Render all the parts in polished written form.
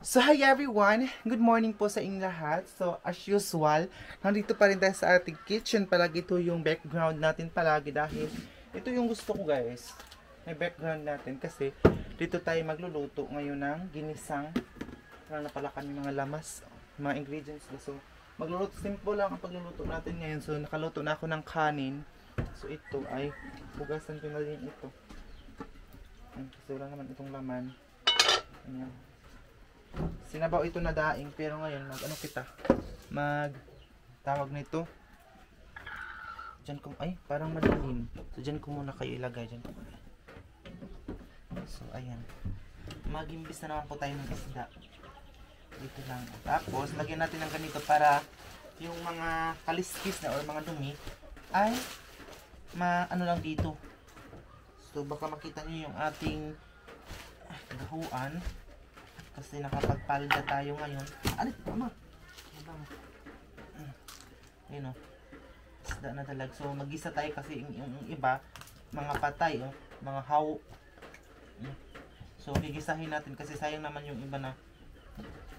So, hi everyone! Good morning po sa inyong lahat. So, as usual, nandito pa rin tayo sa ating kitchen. Palagi ito yung background natin palagi dahil ito yung gusto ko guys. May background natin kasi dito tayo magluluto ngayon ng ginisang. Wala na pala kami mga lamas, mga ingredients. So, magluluto, simple lang ang pagluluto natin ngayon. So, nakaluto na ako ng kanin. So, ito ay hugasan ko na rin ito. Kasi wala naman itong laman. Ayan. Sinabaw ito na daing pero ngayon tawag nito diyan ko parang madilim, so diyan ko muna kayo ilagay diyan ko. So ayan, magimbis na naman po tayo ng isda dito lang, tapos lagyan natin ng ganito para yung mga kaliskis na or mga dumi ay ano lang dito. So baka makita niyo yung ating gahuan kasi nakapagpalda tayo ngayon. Alit, mama. Ayun o. Isda na talag. So, mag-isa tayo kasi yung iba, mga patay, mga haw. So, gigisahin natin kasi sayang naman yung iba na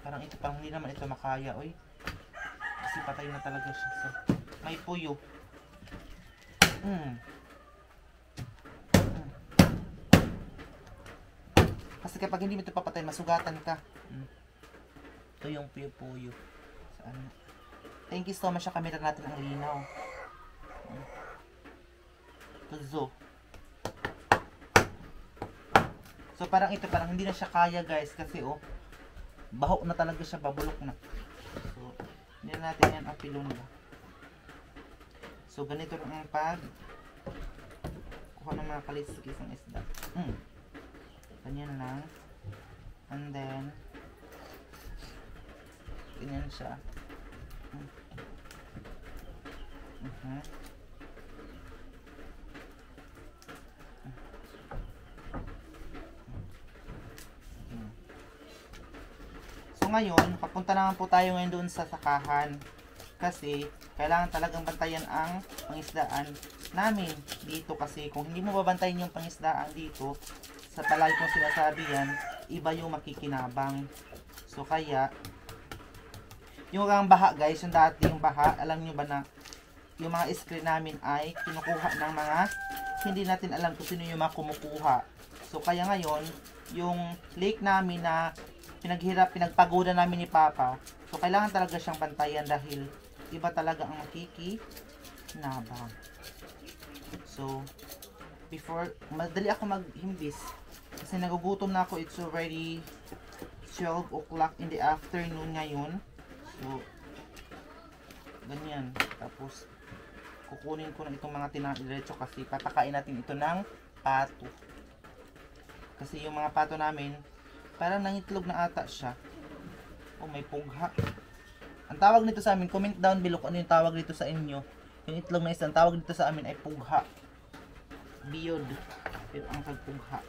parang hindi naman ito makaya, oy. Kasi patay na talaga siya. So, may puyo. Kasi kapag hindi mo ito papatay, masugatan ka. Ito yung puyo-puyo. Saan? Thank you so much sa camera natin ang linaw. Ito zo. So parang ito, parang hindi na siya kaya guys. Kasi baho na talaga siya, babulok na. So, hindi na natin yan ang pilunga. So ganito lang ang pag kuha ng mga kaliskis ng isda. Ganyan lang. And then ganyan siya. So ngayon, papunta naman po tayo ngayon doon sa sakahan. Kasi kailangan talagang bantayan ang pangisdaan namin dito, kasi kung hindi mo babantayan yung pangisdaan dito, sa palagi kong sinasabi yan, iba yung makikinabang. So kaya yung baha guys, yung dati yung baha, alam nyo ba na yung mga screen namin ay kinukuha ng mga hindi natin alam kung sino yung mga kumukuha. So kaya ngayon, yung lake namin na pinagpagoda namin ni Papa, so kailangan talaga siyang bantayan dahil iba talaga ang makikinabang. So before, madali ako maghimbis kasi nagugutom na ako. It's already 12 o'clock in the afternoon ngayon. So ganyan, tapos kukunin ko na itong mga tinadiretso kasi papakain natin ito ng pato. Kasi yung mga pato namin parang nangitlog na ata siya. May pugha. Ang tawag nito sa amin, comment down below kung ano yung tawag dito sa inyo. Yung itlog na isang tawag dito sa amin ay pugha. Biyod. Pero ang pagpugha.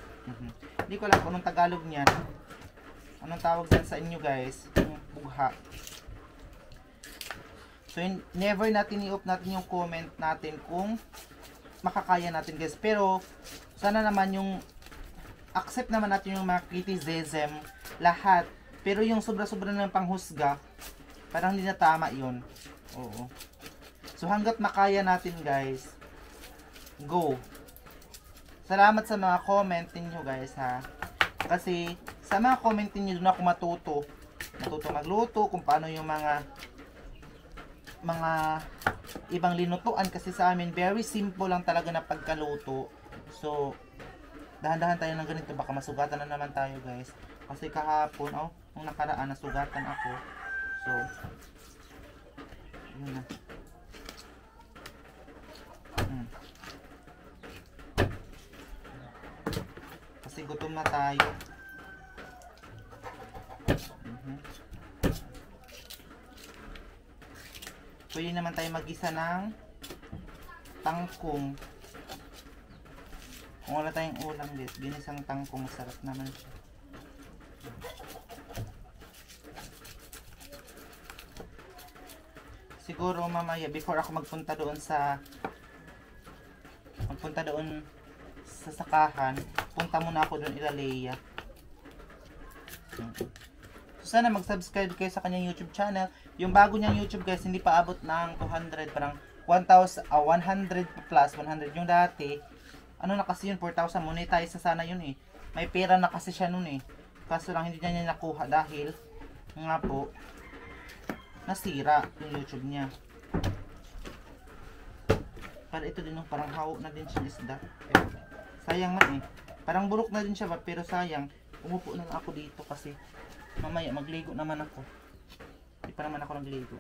Hindi ko alam kung anong Tagalog niyan. Anong tawag dyan sa inyo guys? Yung pugha. So never natin i-off natin yung comment natin kung makakaya natin guys. Pero sana naman yung accept naman natin yung mga criticism lahat. Pero yung sobra-sobra ng panghusga, parang hindi na tama yun. Oo. So hanggat makaya natin guys, go. Salamat sa mga comment niyo guys ha. Kasi sa mga comment niyo doon ako matuto magluto, kung paano yung mga ibang linutuan, kasi sa amin very simple lang talaga na pagkaluto. So dahan-dahan tayo ng ganito, baka masugatan na naman tayo guys. Kasi kahapon nung nakaraan nasugatan ako. So yun na. Kasi gutom na tayo. Pwede naman tayo mag-isa ng tangkong. Kung wala tayong ulam guys, ginisang tangkong, sarap naman siya. Siguro mamaya before ako magpunta doon sa sakahan, punta muna ako doon Ilalea. So sana mag-subscribe kayo sa kanyang YouTube channel. Yung bago niyang YouTube guys, hindi pa abot ng 200, parang 1,000, 100 plus, 100 yung dati. Ano na kasi yun, 4,000, monetize na sana yun eh. May pera na kasi siya nun eh. Kaso lang hindi niya nakuha dahil nga po, nasira yung YouTube niya. Para ito din, parang hawak na din siya isda. Sayang man eh. Parang bulok na din siya ba, pero sayang. Umupo na lang ako dito kasi mamaya magligo naman ako. Hindi pa naman ako nagligo.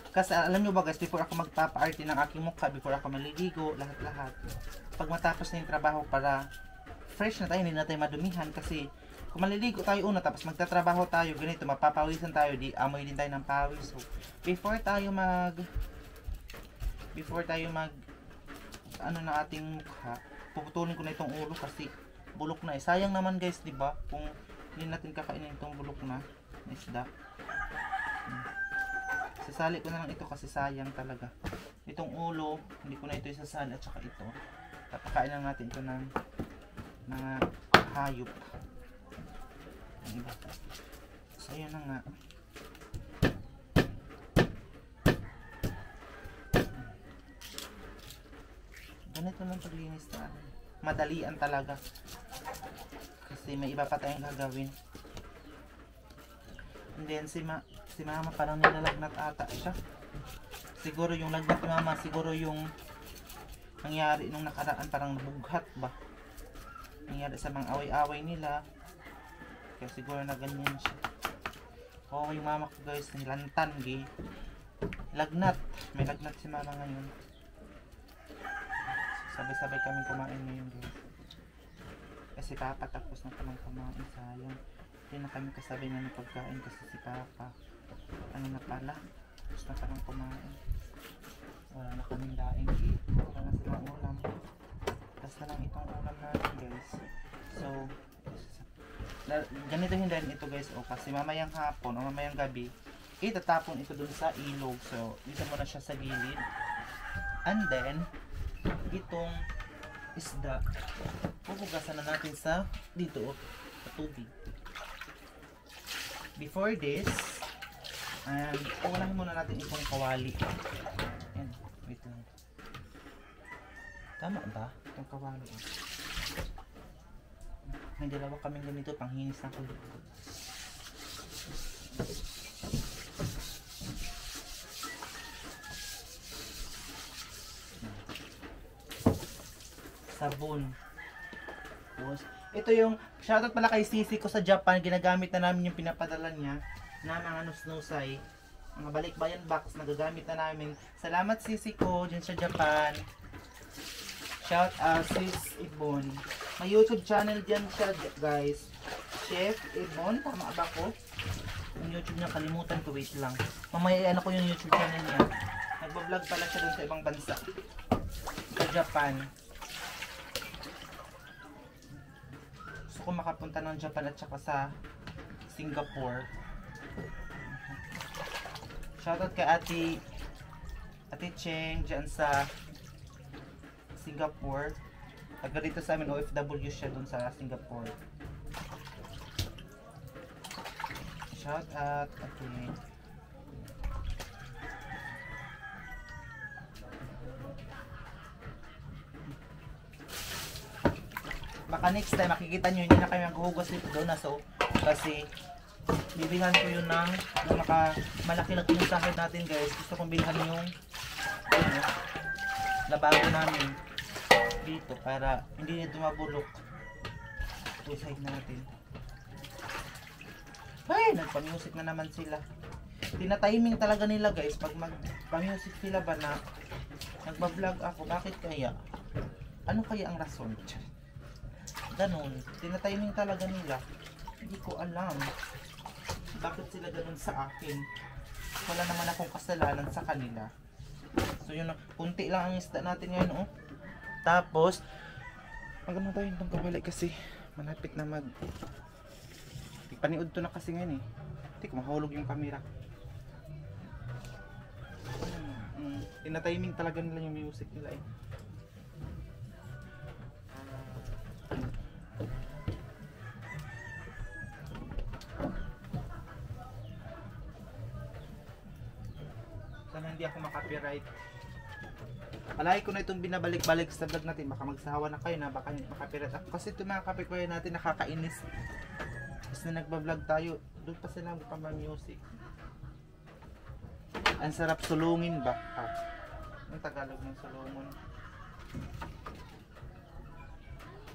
Kasi alam nyo ba guys, before ako magpapa-arte ng aking mukha, before ako maliligo, lahat-lahat. Pag matapos na yung trabaho para fresh na tayo, hindi na tayo madumihan kasi kung maliligo tayo una tapos magtatrabaho tayo, ganito, mapapawisan tayo, di amoy din tayo ng pawis. So, before tayo mag ano na ating mukha, puputulin ko na itong ulo kasi bulok na eh. Sayang naman guys, di ba? Kung hindi natin kakainin itong bulok na isda. Sasali ko na lang ito kasi sayang talaga. Itong ulo, hindi ko na ito isasali at saka ito. Papakain lang natin ito ng mga hayop. Diba? So yun na nga. Ganito lang paglinis na. Madalian talaga. Kasi may iba pa tayong gagawin. And then si mama parang nilalagnat ata siya. Siguro yung lagnat ni mama, siguro yung nangyari nung nakaraan, parang nabughat ba. Nangyari sa mga away-away nila. Kaya siguro na ganyan siya. Oo, yung mama ko guys, nilantan, gay. Lagnat. May lagnat si mama ngayon. Sabay-sabay kami kumain ngayon guys. Kasi papa tapos na kamang kumain, sayang. Hindi na kami kasabay na ng pagkain kasi si papa, ano na pala, tapos na kamang kumain. Wala na kaming daing eat. Wala na silang ulam. Tapos na lang itong ulam natin guys. So, ganito hindi ito guys, o kasi mamayang hapon o mamayang gabi, itatapon ito dun sa ilog. So, dito muna siya sa gilid. And then, itong isda, pupugasan na natin sa dito, sa tubig. Before this, unahin muna natin itong kawali. Ayan, wait lang. Tama ba? Itong kawali. May dalawa kaming ganito, panghinis ng kulit. Sabon. Tapos, ito yung shoutout pala kay Sisi ko sa Japan. Ginagamit na namin yung pinapadala niya na mga nusnusay, mga balikbayan box na gagamit na namin. Salamat Sisi ko dyan sa Japan. Shout out Sis Ibon. May YouTube channel dyan siya guys. Chef Ibon, tama ba ko? Yung YouTube niya, kalimutan ko, wait lang. Mamaya ano ko yung YouTube channel niya. Nagbablog pala siya dun sa ibang bansa. Sa Japan. Gusto ko makapunta ng Japan at saka sa Singapore. Shoutout kay Ate Cheng dyan sa Singapore. Taga dito sa amin, OFW siya dun sa Singapore. Shoutout, okay. Baka next time makikita nyo hindi na kayo maghuhugas dito doon na, so kasi bibilhan ko yun ng malaki-laki yung sahod natin guys. Gusto kong bilhan yung labago namin dito para hindi nito mabulok. Ito side natin. Ay, nagpa-music na naman sila. Tina-timing talaga nila guys pag magpa-music sila ba na nagba-vlog ako. Bakit kaya? Ano kaya ang rason? Ganon. Tina-timing talaga nila. Hindi ko alam bakit sila ganun sa akin. Wala naman akong kasalanan sa kanila. So yun, kunti lang ang isda natin ngayon, oh. Tapos magano tayo ng kawali kasi malapit na paniud to na kasi ngayon eh. Hindi ko mahulog yung camera. Tina-timing talaga nila yung music nila eh. hindi ako makapiright. Palagi ko na itong binabalik-balik sa vlog natin. Baka magsawa na kayo na baka makapiright ako. Kasi ito mga kapitbahay natin nakakainis. Tapos na nagbablog tayo, doon pa sila magpapa-music. Ang sarap sulungin ba? Ang Tagalog ng sulungon.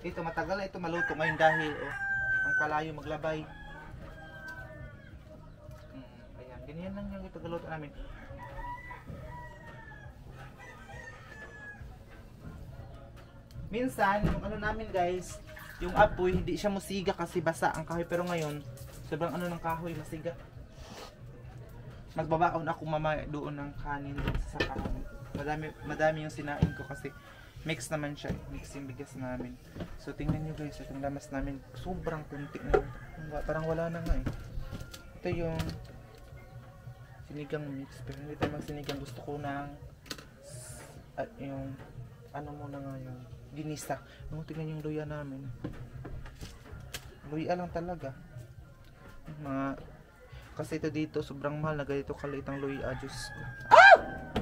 Ito matagal na ito maluto ngayon dahil ang kalayo maglabay. Ayan, ganyan lang yung ipagluto namin. Minsan, yung ano namin guys, yung apoy, hindi siya musiga kasi basa ang kahoy. Pero ngayon, sobrang ano ng kahoy, masiga. Magbabaon ako mamaya doon ng kanin doon sa sakahan. Madami yung sinain ko kasi mix naman siya, mix yung bigas namin. So tingnan nyo guys, itong lamas namin sobrang kunti na yun. Parang wala na nga eh. Ito yung sinigang mix, pero hindi tayo magsinigang. Gusto ko ng yung ano muna nga yung ginisa. Tingnan yung luya namin, luya lang talaga. Kasi ito dito sobrang mahal na ganito kaliit ang luya. Diyos ko,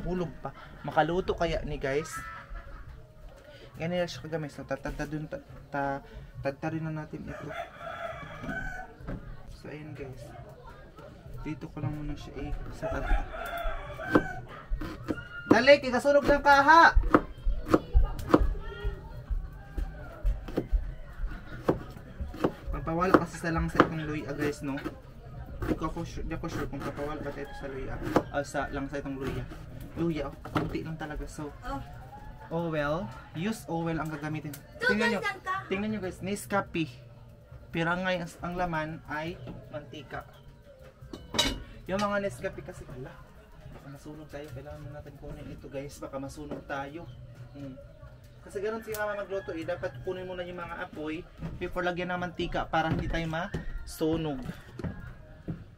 hulog pa. Makaluto kaya ni guys. Ganyan siya kagamis. So, tadtarin na natin ito. So, ayun guys. Dito ko lang muna siya sa tadta. Dali, kikasunog ng kaha! Magpawala kasi sa langsa itong luya guys, no? Di ako sure kung papawala ba ito sa luya. Sa langsa itong luya. Luya, kunti lang talaga. So, oil, use oil ang gagamitin. Tingnan nyo guys, Nescafe. Pirangay ang laman ay mantika. Yung mga Nescafe kasi, baka masunog tayo. Kailangan natin kunin ito guys, baka masunog tayo. Kasi ganoon si mama magluto dapat kunin muna yung mga apoy before lagyan ng mantika para hindi tayo masunog.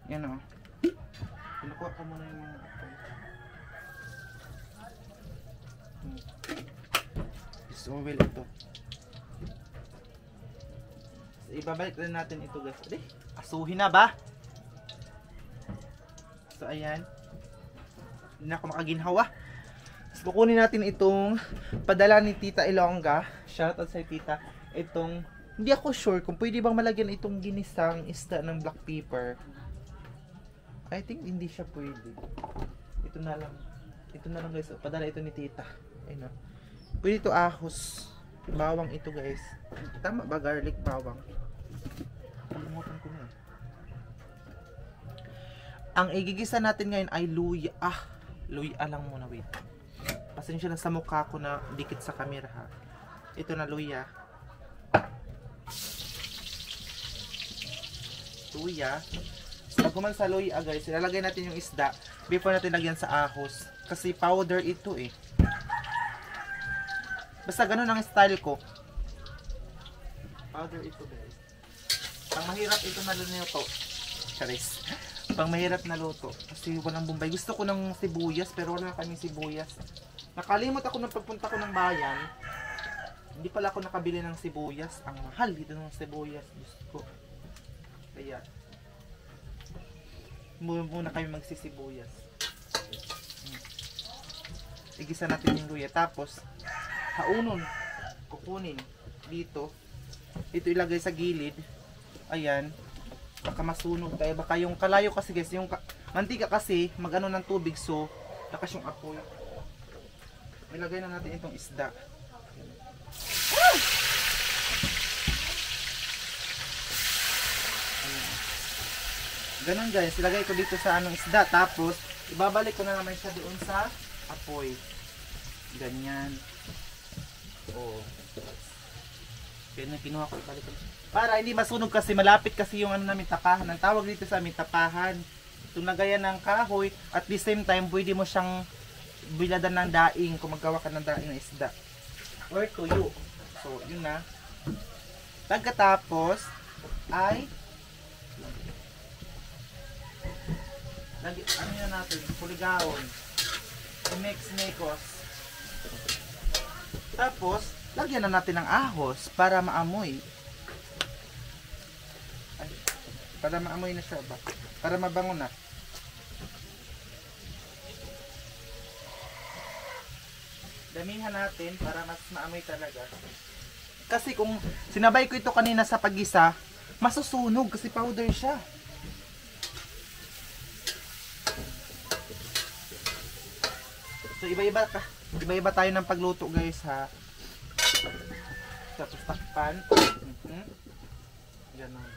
Yan o. Pinukuha ko muna yung mga apoy. Oil ito. So, ibabalik rin natin ito guys. Asuhin na ba? So ayan. Hindi na ako makaginhawa. So kukunin natin itong padala ni Tita Ilongga. Shoutout sa Tita. Itong, hindi ako sure kung pwede bang malagyan itong ginisang isda ng black pepper. I think hindi siya pwede. Ito na lang. Ito na lang guys. Padala ito ni Tita. Ayun o. Pwede ito ahos. Bawang ito guys. Tama ba garlic bawang? Kalimutan ko na. Ang igigisa natin ngayon ay luya. Luya lang muna, wait. Pasensya na sa mukha ko na dikit sa camera ha. Ito na luya. Luya. So pag sa luya guys, ilalagay natin yung isda before natin lagyan sa ahos. Kasi powder ito eh. Basta ganun ang style ko. Powder ito guys. Pang mahirap ito na luto. Charis. Pang mahirap na luto. Kasi walang bombay. Gusto ko ng sibuyas pero wala kaming sibuyas. Nakalimot ako nung pagpunta ko ng bayan. Hindi pala ako nakabili ng sibuyas. Ang mahal dito ng sibuyas. Gusto ko. Kaya muna kami magsisibuyas. Igisa natin yung luya. Tapos haunon, kukunin dito. Ito ilagay sa gilid. Ayan. Baka masunog tayo. Baka yung kalayo kasi guys, yung mantika kasi magano ng tubig, so lakas yung apoy. Ilagay na natin itong isda. Ganun guys, ilagay ko dito sa anong isda. Tapos ibabalik ko na naman siya doon sa apoy. Ganyan. Kinuha ko, ibalik ko. Para hindi masunog kasi malapit kasi yung ano namin tapahan. Ang tawag dito sa amin tapahan. Itong lagayan ng kahoy, at the same time pwede mo siyang biladan ng daing kung maggawa ka ng daing na isda or tuyo. So yun na. Pagkatapos ay ano na natin, puligawon, mix-mekos. Tapos lagyan na natin ng ahos para maamoy. Para maamoy na siya ba? Para mabango na. Damihan natin para mas maamoy talaga. Kasi kung sinabay ko ito kanina sa pag-isa, masusunog kasi powder siya. So iba-iba tayo ng pagluto guys ha. Tapos takpan. Ganun.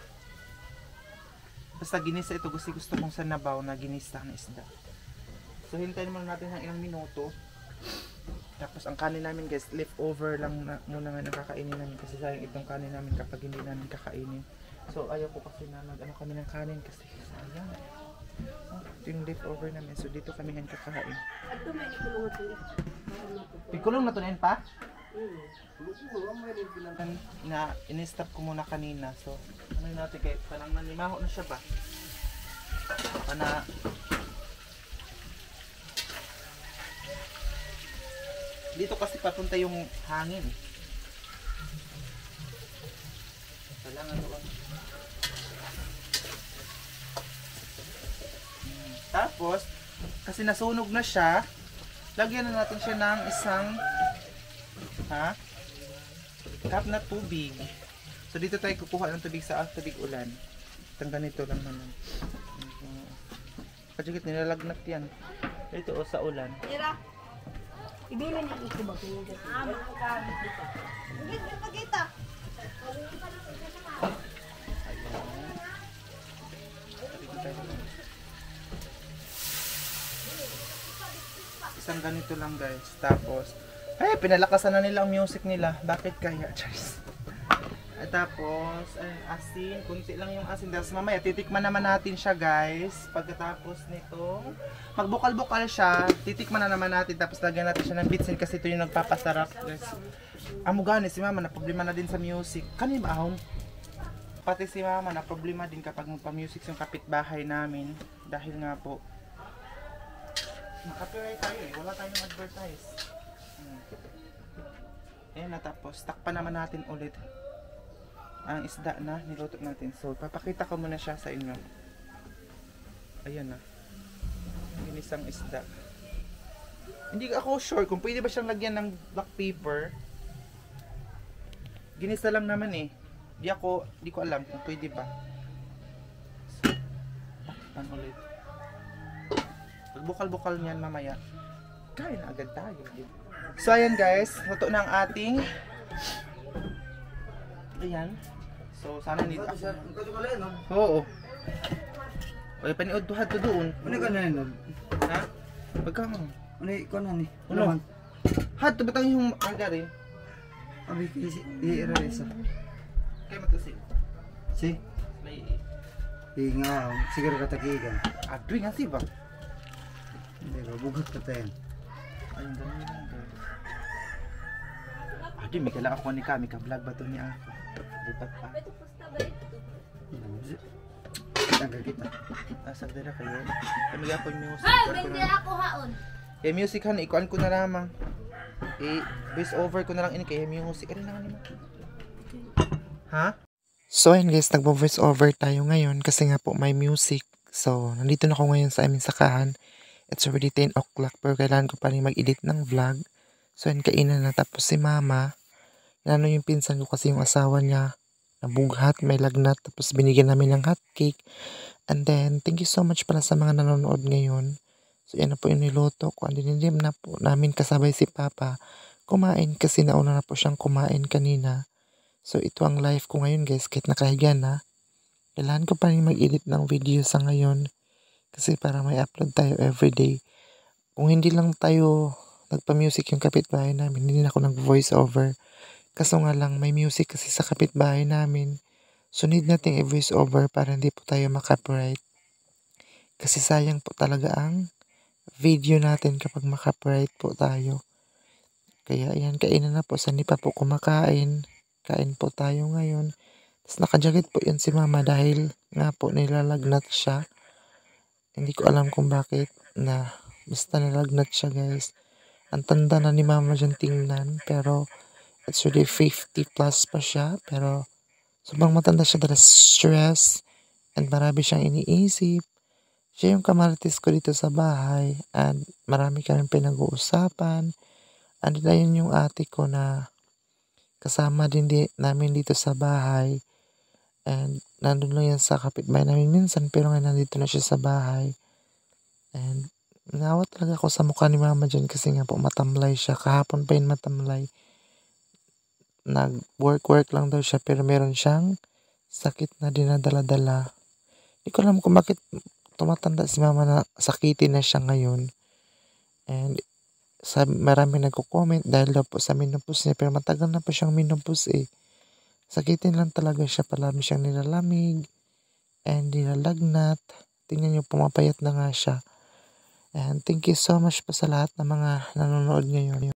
Basta ginisa ito, gusto kong sanabaw na ginisa na isda. So hintayin muna natin ng ilang minuto. Tapos ang kanin namin guys, leftover lang muna nga nakakainin namin kasi sayang itong kanin namin kapag hindi namin kakainin. So ayaw ko kasi na mag-ano kami ng kanin kasi sayang. Ito yung leftover namin, so dito kami ngayon kakain. Ato may ikulong ito. Pikulong na tunin pa? In-stop ko muna kanina, so ano natin kahit parang nanimaho na siya ba? Pana dito kasi papunta yung hangin. Kailangan ito ba? Tapos, kasi nasunog na siya, lagyan na natin siya ng isang cup na tubig. So dito tayo kukuha ng tubig sa tubig ulan. Itang ganito lang naman. Kajigit nilalagnat yan. Ito sa ulan. Ibili niya ito ba? Makakabit dito. Hindi mo pagkita. Isang ganito lang guys. Tapos, pinalakasan na nila ang music nila. Bakit kaya? Cheers. At tapos, asin. Kunti lang yung asin. Tapos mamaya, titikman naman natin siya guys. Pagkatapos nito, magbukal-bukal siya. Titikman na naman natin. Tapos lagyan natin siya ng bitsin kasi ito yung nagpapasarap guys. Amugani, si mama na problema na din sa music. Kanin ba ahon? Pati si mama na problema din kapag magpa-music yung kapitbahay namin. Dahil nga po, makapiright tayo eh. Wala tayong advertise. Ayan na, tapos takpan naman natin ulit ang isda na niluto natin. So papakita ko muna siya sa inyo. Ayan na, ginisang isda. Hindi ako sure kung pwede ba siyang lagyan ng black pepper. Ginisa lang naman eh. Di ko alam kung pwede ba. So, takpan ulit. Bukal-bukal niyan mamaya. Kain na agad tayo. So ayan guys, luto na ang ating. Ayan. So sana nito. Oo. Oy paniod tuhad to doon. Ano ka na yun? Ha? Pagkamo. Ano ikaw na ni? Ano? Had to batang yung agari. Abi kasi i-erase. Kay matusin. Si? May Nga, siguro katakigan. adri nga si ba? Hindi ba, bugat ka tayo. Ayun dami lang guys. Adi may kailangan ako ni kami ka-vlog ba to niya ako. Lipat pa. Tanggal kita. Sagdara kayo. Kami ako yung music. Ay, hindi ako haon. Kaya music han, ikuan ko na lamang. Voice over ko na lang ini kaya music. Ano na naman? Ha? So ayun guys, nagbo-voice over tayo ngayon kasi nga po may music. So, nandito na ako ngayon sa aming sakahan. It's already 10 o'clock pero kailangan ko pa rin mag-edit ng vlog. So ayun, kainan na. Tapos si mama, ano yung pinsan ko kasi yung asawa niya, nabughat, may lagnat. Tapos binigyan namin ng hot cake. And then, thank you so much pala sa mga nanonood ngayon. So yan na po yung niluto ko. Dinidim na po namin kasabay si Papa kumain kasi nauna na po siyang kumain kanina. So ito ang life ko ngayon guys, kahit nakahiga na. Kailangan ko pa rin mag-edit ng video sa ngayon kasi para may upload tayo everyday. Kung hindi lang tayo nagpa-music yung kapitbahay namin, hindi na ako nag-voice over. Kaso nga lang may music kasi sa kapitbahay namin. So need nating i-voice over para hindi po tayo makapiright. Kasi sayang po talaga ang video natin kapag makapiright po tayo. Kaya ayan, kainan na po. Saan pa po kumakain. Kain po tayo ngayon. Tapos nakajakit po yun si mama dahil nga po nilalagnat siya. Hindi ko alam kung bakit na basta nilalagnat siya guys. Ang tanda na ni mama dyan tingnan. Pero it's really 50 plus pa siya. Pero sobrang matanda siya dahil stress. And marami siyang iniisip. Siya yung kamarites ko dito sa bahay. And marami kaming pinag-uusapan. Andi na yun yung ate ko na kasama din namin dito sa bahay. And nandun lang yan sa kapitbahay namin minsan pero ngayon nandito na siya sa bahay. And nawa talaga ako sa mukha ni mama dyan kasi nga po matamlay siya. Kahapon pa yun matamlay. Nag-work lang daw siya pero meron siyang sakit na dinadala-dala. Hindi ko alam kung bakit tumatanda si mama na sakitin na siya ngayon. And marami nagko-comment dahil daw po sa menopause niya pero matagal na pa siyang menopause eh. Sakitin lang talaga siya, palami siyang nilalamig and nilalagnat. Tingnan niyo, pumapayat na nga siya. And thank you so much pa sa lahat ng mga nanonood ngayon.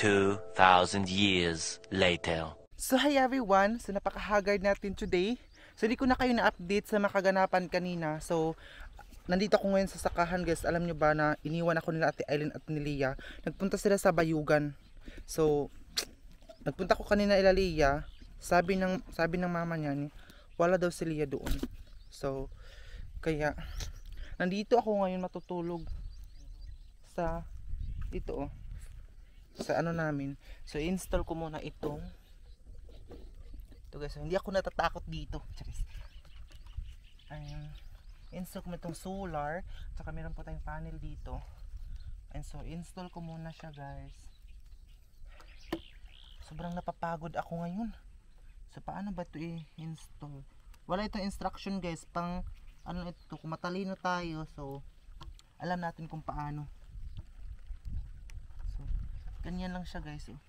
2,000 years later. So hi everyone, so napaka-haggard natin today. So hindi ko na kayo na-update sa makaganapan kanina. So nandito ako ngayon sa sakahan guys. Alam nyo ba na iniwan ako nila Ate Aileen at ni Leah. Nagpunta sila sa Bayugan. So nagpunta ko kanina ila Leah. Sabi ng mama niya ni wala daw si Leah doon. So kaya nandito ako ngayon matutulog sa ito oh. Sa ano namin. So install ko muna ito guys. So, hindi ako natatakot dito. Install ko muna itong solar. Saka meron po tayong panel dito. And so install ko muna siya guys. Sobrang napapagod ako ngayon. So paano ba ito i-install? Wala itong instruction guys. Pang ano ito. Kung matalino tayo. So alam natin kung paano. Ganyan lang siya guys oh.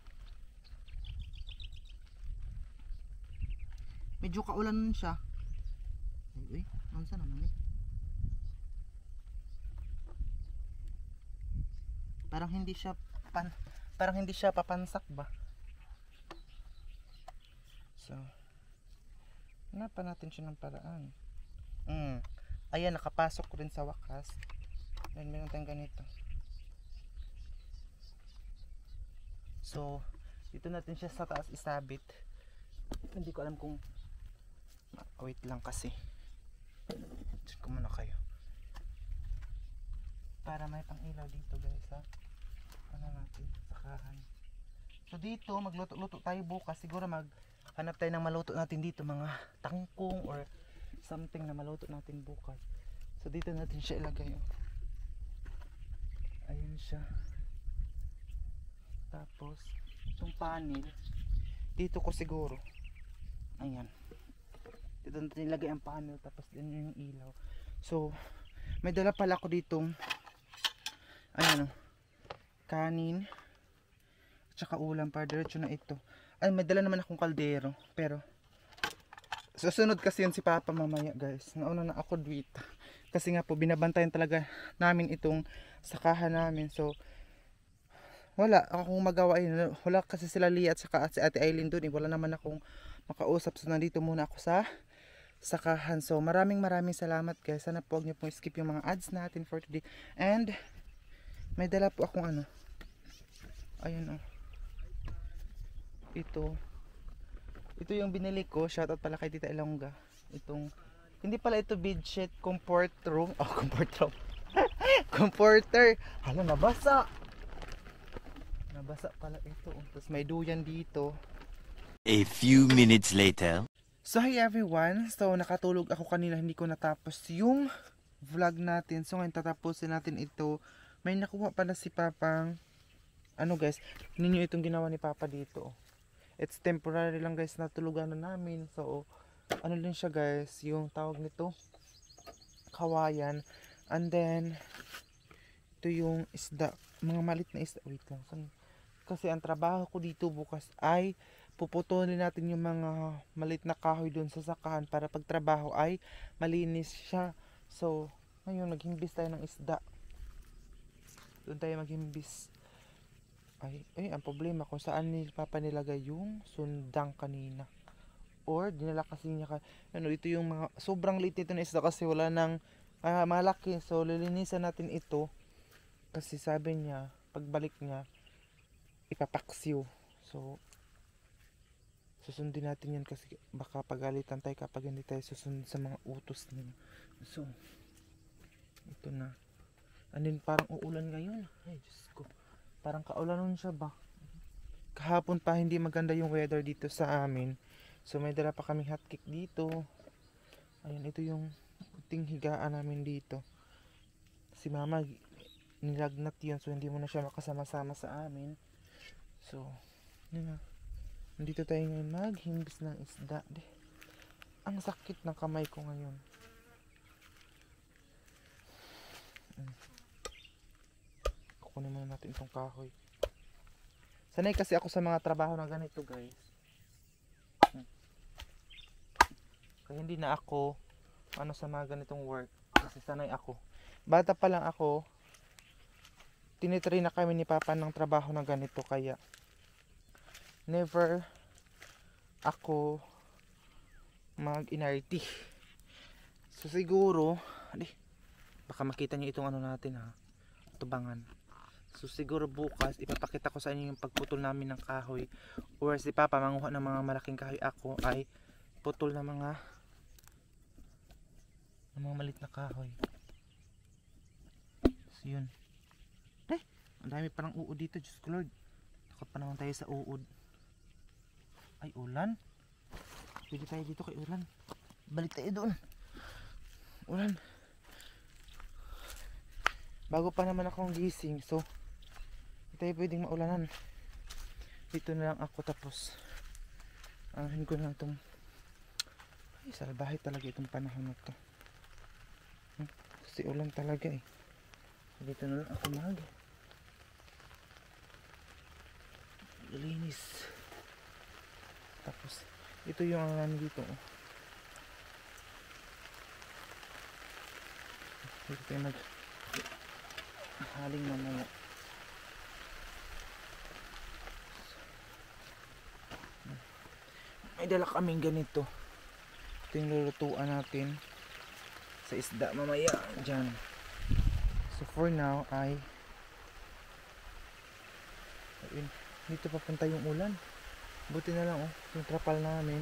Medyo kaulan siya. Ay, ano sa naman eh. Parang hindi siya papansak ba? So hanapan natin siya ng paraan. Ayan, nakapasok ko rin sa wakas. Then meron tayong ganito. So, dito natin siya sa taas isabit. Hindi ko alam kung wait lang kasi. Check ko muna kayo. Para may pang-ilaw dito guys ha. Ano natin, sakahan. So dito, magluto-luto tayo bukas. Siguro maghanap tayo ng maluto natin dito. Mga tangkong or something na maluto natin bukas. So dito natin siya ilagay. Ayun siya. Tapos itong panel dito ko siguro, ayan, dito natin nilagay ang panel. Tapos din yung ilaw. So may dala pala ako ditong ayan kanin at saka ulam para diretso na ito. Ay, may dala naman akong kaldero pero susunod kasi yun si Papa mamaya guys. Nauna na ako dito kasi nga po binabantayan talaga namin itong sakahan namin. So wala akong magawa yun. Wala kasi sila Leah at saka si Ate Aileen doon. Wala naman akong makausap. So nandito muna ako sa sakahan. So maraming salamat guys. Sana po huwag niyo pong skip yung mga ads natin for today. And may dala po akong ano. Ayun oh. Ito yung binili ko. Shoutout pala kay Tita Ilongga. Itong, hindi pala ito bedsheet, comfort room. Oh, comfort room. Comforter. Hala, nabasa. Nabasa pala ito. Tapos may duyan dito. A few minutes later. So hi everyone. So nakatulog ako kanina. Hindi ko natapos yung vlog natin. So ngayon tatapusin natin ito. May nakuha pala si Papang. Ano guys. Ninyo itong ginawa ni Papa dito. It's temporary lang guys na tulugan na namin. So ano din siya guys. Yung tawag nito. kawayan. And then, ito yung isda. Mga malit na isda. Wait lang. Kasi ang trabaho ko dito bukas ay puputulin natin yung mga malit na kahoy doon sa sakahan para pagtrabaho ay malinis siya. So, ngayon maghimbis tayo ng isda. Doon tayo maghimbis. Ay, ang problema kung saan Papa nilagay yung sundang kanina. Or, dinala kasi niya ito yung mga, sobrang liit nito na isda kasi wala nang malaki. So, lilinisan natin ito. Kasi sabi niya, pagbalik niya, ipapaksiw. So, susundin natin yan kasi baka pagalitan tayo kapag hindi tayo susunod sa mga utos niya. So, ito na. And then, parang uulan ngayon. Ay, Diyos ko. Parang kaulanan siya ba? Kahapon pa hindi maganda yung weather dito sa amin. So, may dala pa kaming hotcake dito. Ayun, ito yung puting higaan namin dito. Si Mama, nilagnat yun. So, hindi mo na siya makasama-sama sa amin. So, yun na. Nandito tayo ngayon maghimbis ng isda. Ang sakit ng kamay ko ngayon. Kukunin muna natin itong kahoy. Sanay kasi ako sa mga trabaho na ganito, guys. Kaya hindi na ako sa mga ganitong work. Kasi sanay ako. Bata pa lang ako, tinitry na kami ni Papa ng trabaho na ganito. Kaya never ako mag-inarty. So siguro, baka makita niyo itong natin tubangan. So siguro bukas ipapakita ko sa inyo yung pagputol namin ng kahoy, or si Papa manguha ng mga malaking kahoy, ako ay putol ng mga malit na kahoy. So yun. Ang dami parang uod dito, Diyos ko Lord. Takot pa naman tayo sa uod. Ay, ulan. Pwede tayo dito kay ulan. Balik tayo doon. Ulan. Bago pa naman akong gising. So, hindi tayo pwedeng maulanan. Dito na lang ako, tapos anahin ko na itong, ay, salbahe talaga itong panahon na to. Kasi ulan talaga eh. Dito na lang ako linis. Tapos ito yung namin dito. Dito tayo haling mamaya. May dala kaming ganito. Ito yung lulutuan natin sa isda mamaya dyan. So for now ay dito papunta yung ulan. Buti na lang yung trapal namin.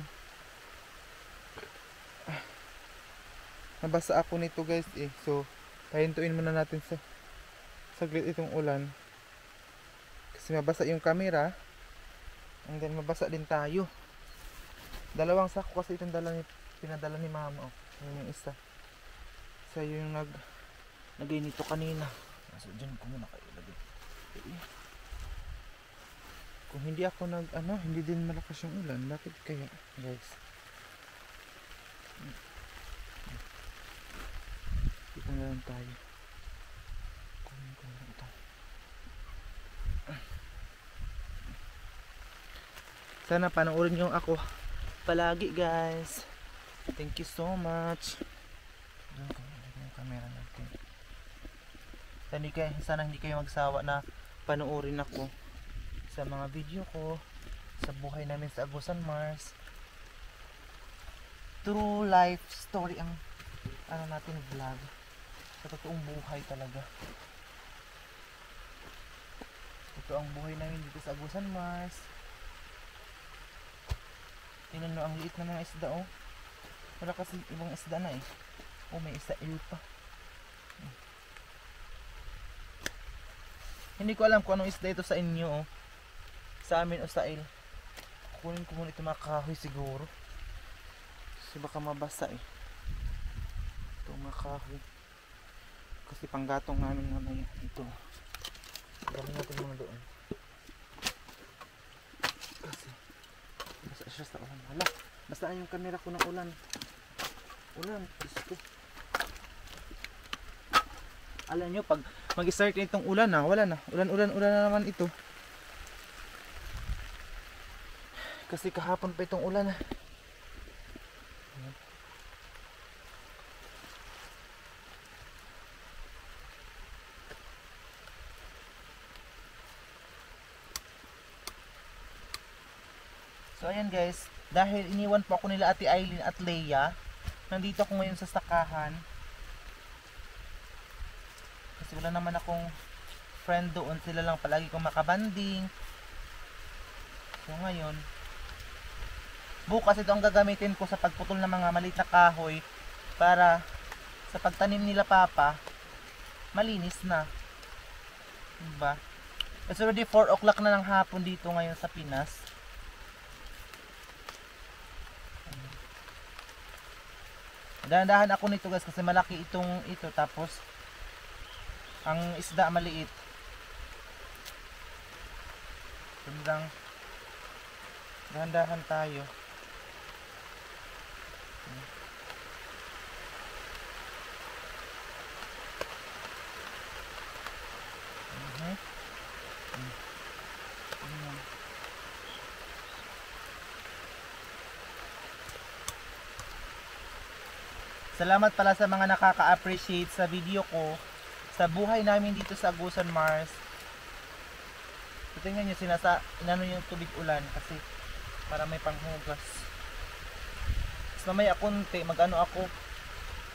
Nabasa ako nito, guys eh. So pahintuin muna natin sa saglit itong ulan. Kasi mabasa yung camera. And then mabasa din tayo. Dalawang sako kasi itong pinadala ni Mama. Yung isa. So yung nagay nito kanina. So dyan ko muna kayo lagay. Kung hindi ako hindi din malakas yung ulan, bakit kaya, guys? Dito na lang tayo. Kunin ko na ito. Sana panoorin niyo ako palagi, guys. Thank you so much. Yung camera natin. Sana hindi kayo magsawa na panoorin ako sa mga video ko, sa buhay namin sa Agusan, Mars. True life story ang natin vlog. Sa totoong buhay talaga. Ito ang buhay namin dito sa Agusan, Mars. Tingnan nyo ang liit na mga isda Wala kasi ibang isda na eh. May isail pa. Hindi ko alam kung anong isda ito sa inyo sa amin o sa il. Kunin ko muna ito mga kahoy siguro. Kasi baka mabasa eh. Ito mga kahoy. Kasi panggatong namin mamaya. Ito. Dali natin muna doon. Kasi basa siya sa ulan. Hala. Basta yung camera ko ng ulan. Ulan. Diyos ko. Alam nyo, pag mag-start na itong ulan na, wala na. Ulan na naman ito. Kasi kahapon pa itong ulan na. So ayan guys, dahil iniwan po ako nila Ate Aileen at Leia, nandito ako ngayon sa sakahan. Kasi wala naman akong friend doon, sila lang palagi kong makabanding. So ngayon, bukas ito ang gagamitin ko sa pagputol ng mga maliit na kahoy para sa pagtanim nila Papa, malinis na. Diba? It's already 4 o'clock na ng hapon dito ngayon sa Pinas. Dahan-dahan ako nito guys kasi malaki ito tapos ang isda maliit. Tandang dahan-dahan tayo. Salamat pala sa mga nakaka-appreciate sa video ko sa buhay namin dito sa Agusan, Mars. So, tingnan nyo, inano yung tubig ulan kasi para may panghugas. Tapos mamaya konti,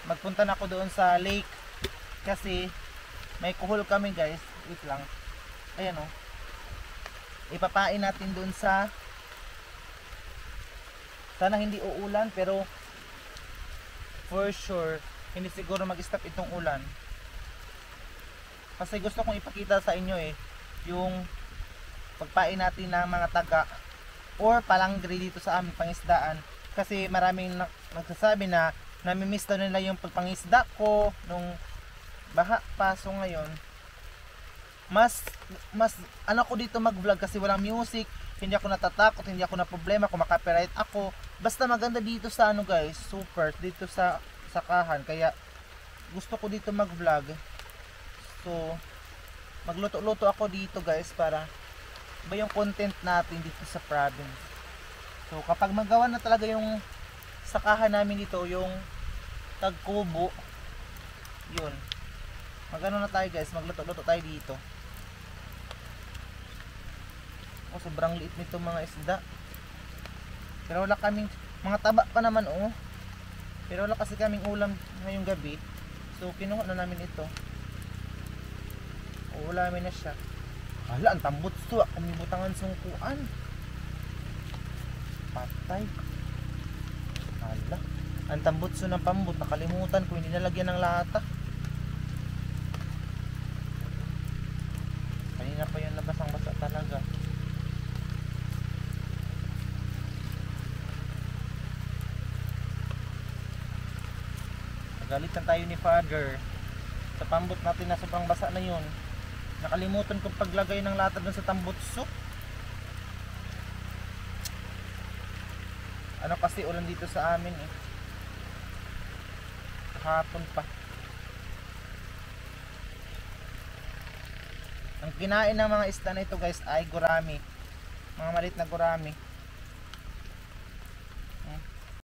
magpunta na ako doon sa lake kasi may kuhol kami guys. Wait lang. Ayan o. Ipapain natin doon sa, sana hindi uulan pero for sure, hindi siguro mag-stop itong ulan. Kasi gusto kong ipakita sa inyo yung pagpain natin ng mga taga or palangri dito sa aming pangisdaan. Kasi maraming nagsasabi na namimiss daw nila yung pagpangisda ko nung baha pa. So ngayon, mas ano ko dito mag-vlog kasi walang music. Hindi ako natatakot, hindi ako na problema kung maka-copyright ako. Basta maganda dito sa guys, super dito sa sakahan. Kaya gusto ko dito mag-vlog. So magluto-luto ako dito guys para ba yung content natin dito sa province. So kapag magawa na talaga yung sakahan namin dito, yung tagkubo, yun. Magano na tayo guys, magluto-luto tayo dito. Oh, sobrang liit nito mga isda. Pero wala kaming, mga taba pa naman pero wala kasi kaming ulam ngayong gabi. So kinuha na namin ito. Uulamin na siya. Hala, ang tambot to. Kumibutangan sungkuan. Patay. Hala, ang tambot ng pambot. Nakalimutan ko, hindi nalagyan ng lata. Kanina pa yun nabasang-basa talaga. Galitan tayo ni Father sa pambot natin na sobrang basa na yun. Nakalimutan ko paglagay ng lata dun sa tambutso. Ano kasi ulan dito sa amin kahapon pa. Ang kinain ng mga isda na ito guys ay gurami, mga maliit na gurami.